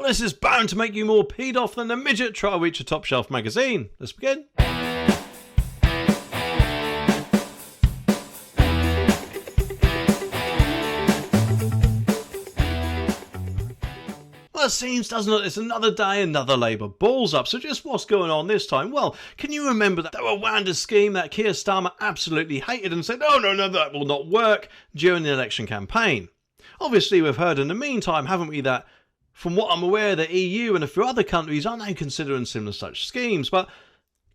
Well, this is bound to make you more peed off than the midget try to reach a top shelf magazine. Let's begin. Well, it seems, doesn't it, it's another day, another Labour balls up. So just what's going on this time? Well, can you remember that Rwanda scheme that Keir Starmer absolutely hated and said, oh, no, that will not work during the election campaign? Obviously, we've heard in the meantime, haven't we, that from what I'm aware, the EU and a few other countries are now considering similar such schemes. But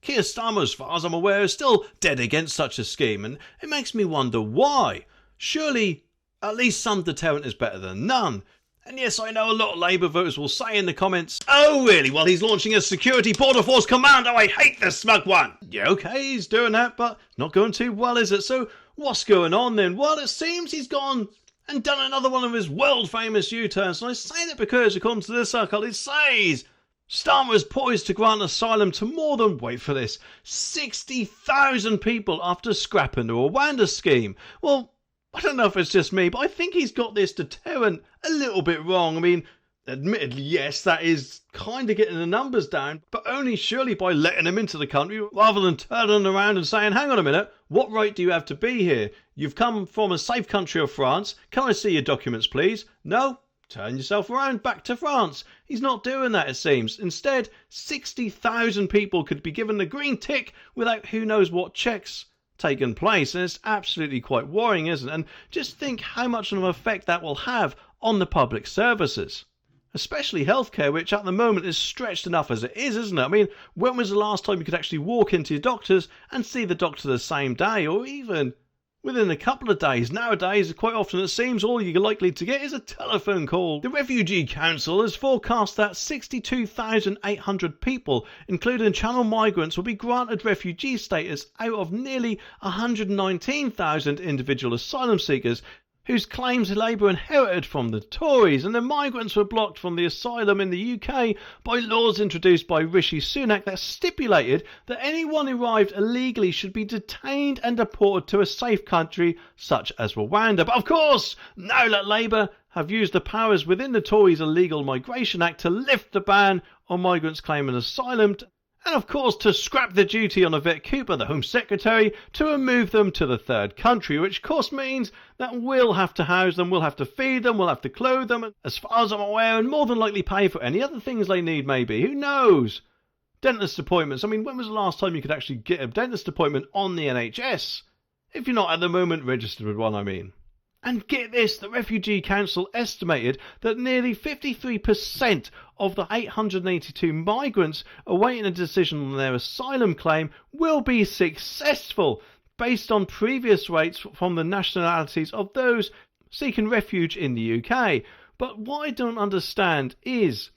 Keir Starmer, as far as I'm aware, is still dead against such a scheme. And it makes me wonder why. Surely, at least some deterrent is better than none. And yes, I know a lot of Labour voters will say in the comments, oh really, well he's launching a security border force commando, I hate the smug one. Yeah, okay, he's doing that, but not going too well, is it? So what's going on then? Well, it seems he's gone and done another one of his world famous U-turns. And I say that because, according to this article, it says Starmer is poised to grant asylum to more than, wait for this, 60,000 people after scrapping the Rwanda scheme. Well, I don't know if it's just me, but I think he's got this deterrent a little bit wrong. I mean, admittedly, yes, that is kind of getting the numbers down, but only surely by letting him into the country rather than turning around and saying, hang on a minute, what right do you have to be here? You've come from a safe country of France. Can I see your documents, please? No? Turn yourself around back to France. He's not doing that, it seems. Instead, 60,000 people could be given the green tick without who knows what checks taken place, and it's absolutely quite worrying, isn't it? And just think how much of an effect that will have on the public services, especially healthcare, which at the moment is stretched enough as it is, isn't it? I mean, when was the last time you could actually walk into your doctor's and see the doctor the same day, or even within a couple of days? Nowadays, quite often it seems all you're likely to get is a telephone call. The Refugee Council has forecast that 62,800 people, including channel migrants, will be granted refugee status out of nearly 119,000 individual asylum seekers whose claims Labour inherited from the Tories, and the migrants were blocked from the asylum in the UK by laws introduced by Rishi Sunak that stipulated that anyone who arrived illegally should be detained and deported to a safe country such as Rwanda. But of course, now that Labour have used the powers within the Tories' Illegal Migration Act to lift the ban on migrants claiming asylum, and of course to scrap the duty on Yvette Cooper, the Home Secretary, to remove them to the third country, which of course means that we'll have to house them, we'll have to feed them, we'll have to clothe them, as far as I'm aware, and more than likely pay for any other things they need maybe. Who knows? Dentist appointments. I mean, when was the last time you could actually get a dentist appointment on the NHS? If you're not at the moment registered with one, I mean. And get this, the Refugee Council estimated that nearly 53% of the 882 migrants awaiting a decision on their asylum claim will be successful, based on previous rates from the nationalities of those seeking refuge in the UK. But what I don't understand is,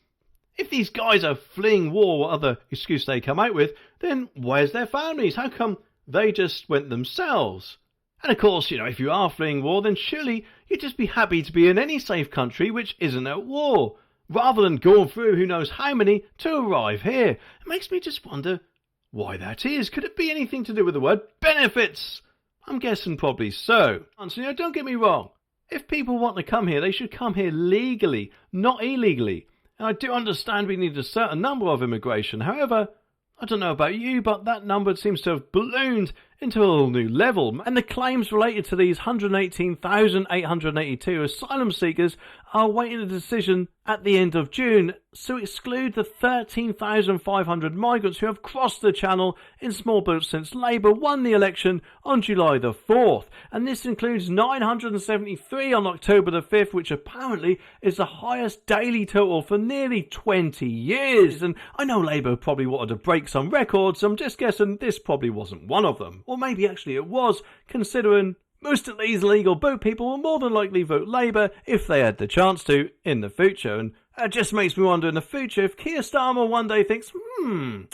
if these guys are fleeing war or other excuse they come out with, then where's their families? How come they just went themselves? And of course, you know, if you are fleeing war, then surely you'd just be happy to be in any safe country which isn't at war, rather than going through who knows how many to arrive here. It makes me just wonder why that is. Could it be anything to do with the word benefits? I'm guessing probably so. And so, you know, don't get me wrong. If people want to come here, they should come here legally, not illegally. And I do understand we need a certain number of immigration. However, I don't know about you, but that number seems to have ballooned into a whole new level. And the claims related to these 118,882 asylum seekers are awaiting a decision at the end of June to exclude the 13,500 migrants who have crossed the channel in small boats since Labour won the election on July the 4th. And this includes 973 on October the 5th, which apparently is the highest daily total for nearly 20 years. And I know Labour probably wanted to break some records, so I'm just guessing this probably wasn't one of them. Or maybe actually it was, considering most of these illegal boat people will more than likely vote Labour if they had the chance to in the future. And it just makes me wonder in the future if Keir Starmer one day thinks, I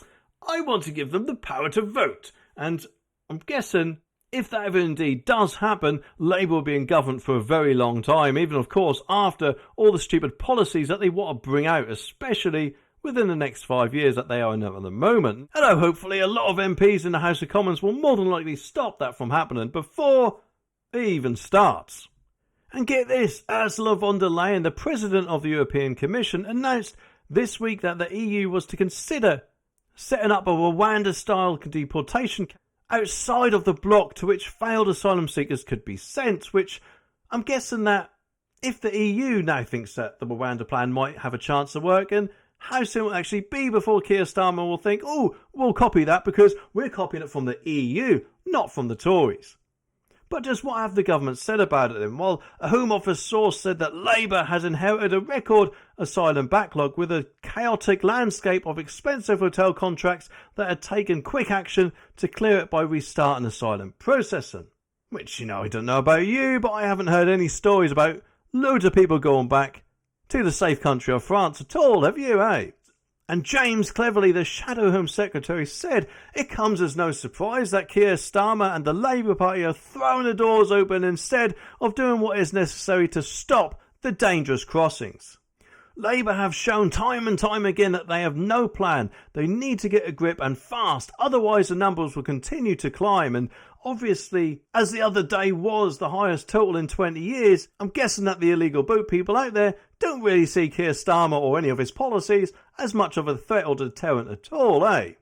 want to give them the power to vote. And I'm guessing if that ever indeed does happen, Labour will be in government for a very long time, even of course after all the stupid policies that they want to bring out, especially within the next 5 years that they are in at the moment. Although hopefully a lot of MPs in the House of Commons will more than likely stop that from happening before it even starts. And get this, Ursula von der Leyen, the President of the European Commission, announced this week that the EU was to consider setting up a Rwanda-style deportation camp outside of the bloc to which failed asylum seekers could be sent, which I'm guessing that if the EU now thinks that the Rwanda plan might have a chance of working, how soon will it actually be before Keir Starmer will think, oh, we'll copy that because we're copying it from the EU, not from the Tories. But just what have the government said about it then? Well, a Home Office source said that Labour has inherited a record asylum backlog with a chaotic landscape of expensive hotel contracts that had taken quick action to clear it by restarting asylum processing. Which, I don't know about you, but I haven't heard any stories about loads of people going back to the safe country of France at all, have you, eh? And James Cleverly, the Shadow Home Secretary, said it comes as no surprise that Keir Starmer and the Labour Party are throwing the doors open instead of doing what is necessary to stop the dangerous crossings. Labour have shown time and time again that they have no plan. They need to get a grip and fast, otherwise the numbers will continue to climb. And obviously, as the other day was the highest total in 20 years, I'm guessing that the illegal boat people out there don't really see Keir Starmer or any of his policies as much of a threat or deterrent at all, eh?